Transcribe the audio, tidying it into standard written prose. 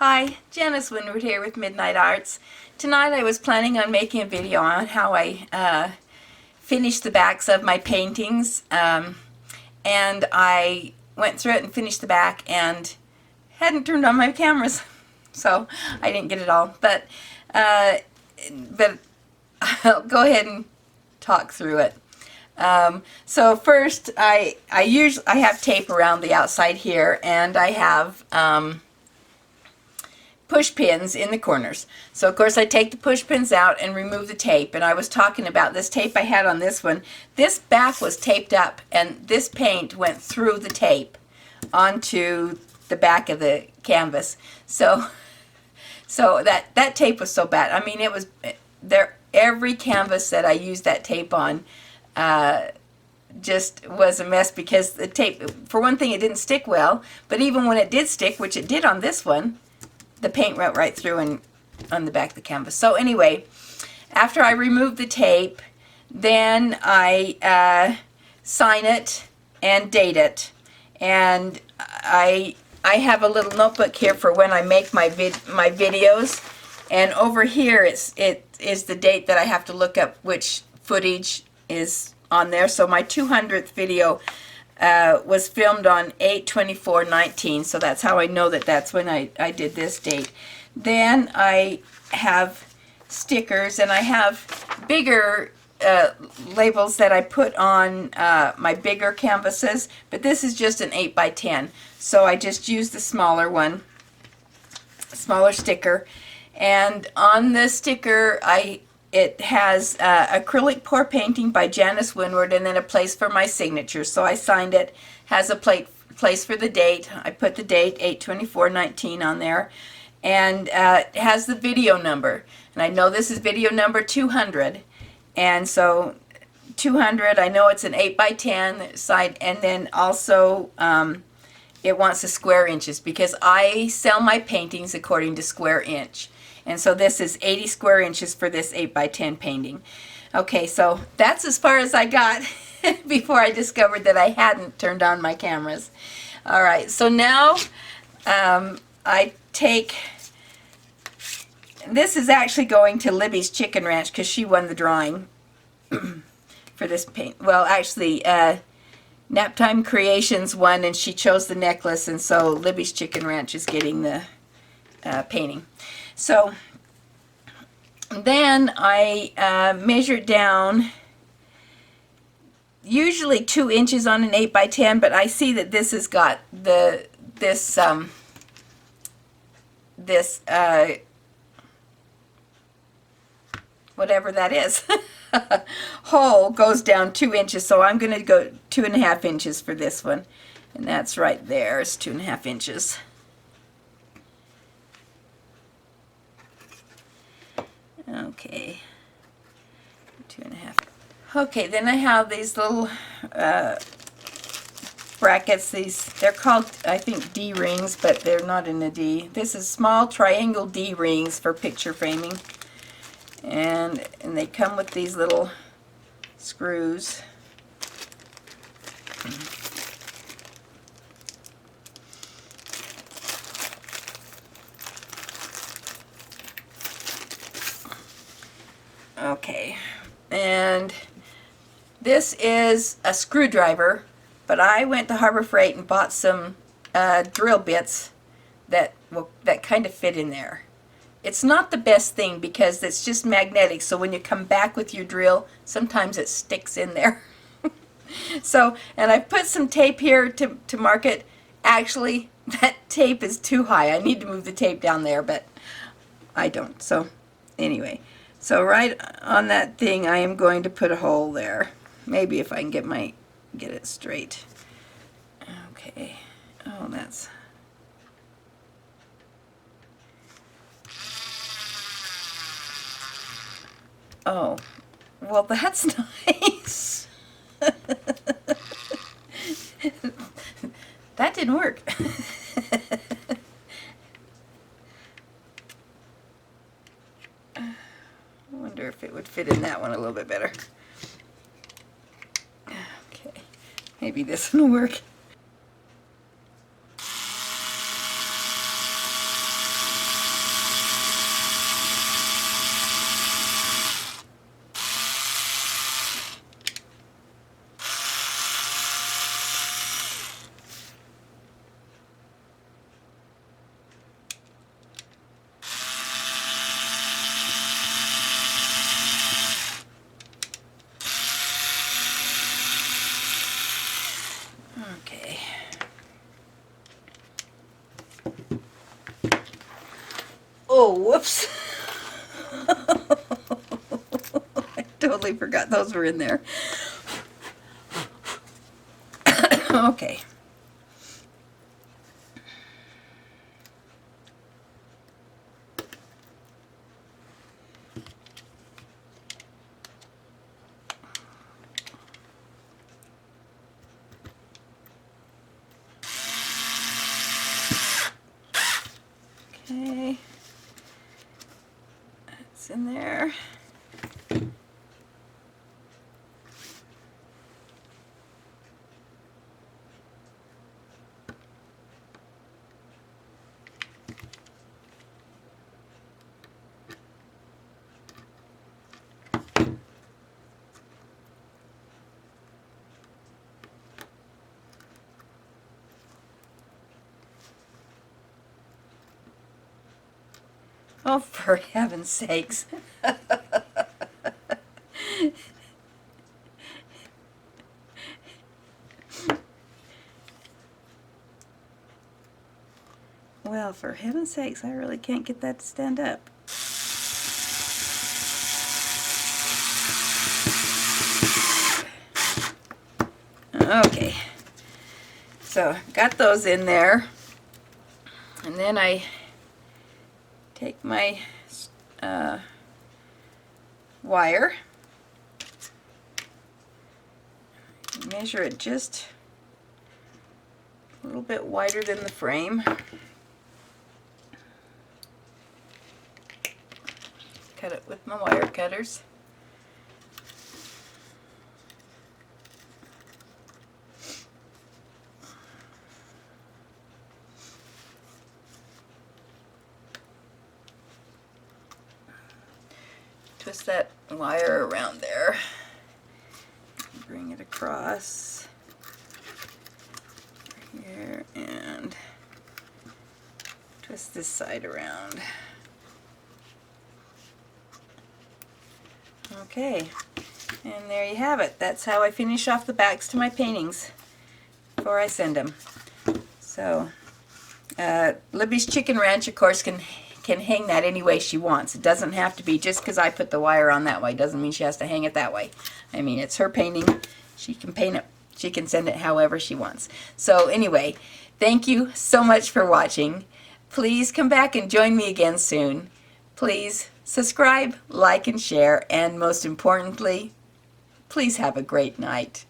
Hi, Janice Winward here with Midnight Arts. Tonight I was planning on making a video on how I finished the backs of my paintings, and I went through it and finished the back and hadn't turned on my cameras, so I didn't get it all. But I'll go ahead and talk through it. So first, I have tape around the outside here, and I have push pins in the corners. So of course I take the push pins out and remove the tape, and I was talking about this tape I had on this one. This back was taped up and this paint went through the tape onto the back of the canvas. So that tape was so bad. I mean, it was there, every canvas that I used that tape on just was a mess, because the tape, for one thing, it didn't stick well, but even when it did stick, which it did on this one, the paint went right through and on the back of the canvas. So anyway, after I remove the tape, then I sign it and date it. And I have a little notebook here for when I make my videos, and over here it is the date that I have to look up which footage is on there. So my 200th video was filmed on 8/24/19, so that's how I know that that's when I did this date. Then I have stickers, and I have bigger labels that I put on my bigger canvases, but this is just an 8x10, so I just used the smaller one, smaller sticker. And on the sticker it has acrylic pour painting by Janice Winward, and then a place for my signature. So I signed it, has a place for the date. I put the date 8/24/19 on there, and it has the video number. And I know this is video number 200, and so 200, I know it's an 8x10 side, and then also it wants the square inches, because I sell my paintings according to square inch. And so this is 80 square inches for this 8x10 painting. Okay, so that's as far as I got before I discovered that I hadn't turned on my cameras. All right, so now I take, this is actually going to Libby's Chicken Ranch because she won the drawing for this paint. Well, actually, Naptime Creations won, and she chose the necklace, and so Libby's Chicken Ranch is getting the painting. So then I measure down, usually 2 inches on an 8x10, but I see that this has got this whatever that is, hole goes down 2 inches, so I'm going to go 2.5 inches for this one, and that's right there. It's 2.5 inches. Okay, 2.5. Okay, then I have these little brackets. They're called, I think, D rings, but they're not in a D. This is small triangle D rings for picture framing, and they come with these little screws. Okay, and this is a screwdriver, but I went to Harbor Freight and bought some drill bits that kind of fit in there. It's not the best thing because it's just magnetic, so when you come back with your drill, sometimes it sticks in there. So, and I put some tape here to mark it. Actually, that tape is too high. I need to move the tape down there, but I don't. So anyway. So right on that thing, I am going to put a hole there. Maybe if I can get it straight. Okay. Oh, that's... Oh, well, that's nice. That didn't work. I wonder if it would fit in that one a little bit better. Okay, maybe this one will work. Oh, whoops. I totally forgot those were in there. Okay. Okay. That's in there. Oh, for heaven's sakes. Well, for heaven's sakes, I really can't get that to stand up. Okay, so got those in there, and then I take my wire, measure it just a little bit wider than the frame, cut it with my wire cutters. Twist that wire around there, bring it across here, and twist this side around. Okay, and there you have it. That's how I finish off the backs to my paintings before I send them. So, Libby's Chicken Ranch, of course, can hang that any way she wants. It doesn't have to be just because I put the wire on that way. Doesn't mean she has to hang it that way. I mean, it's her painting. She can paint it. She can send it however she wants. So anyway, thank you so much for watching. Please come back and join me again soon. Please subscribe, like, and share. And most importantly, please have a great night.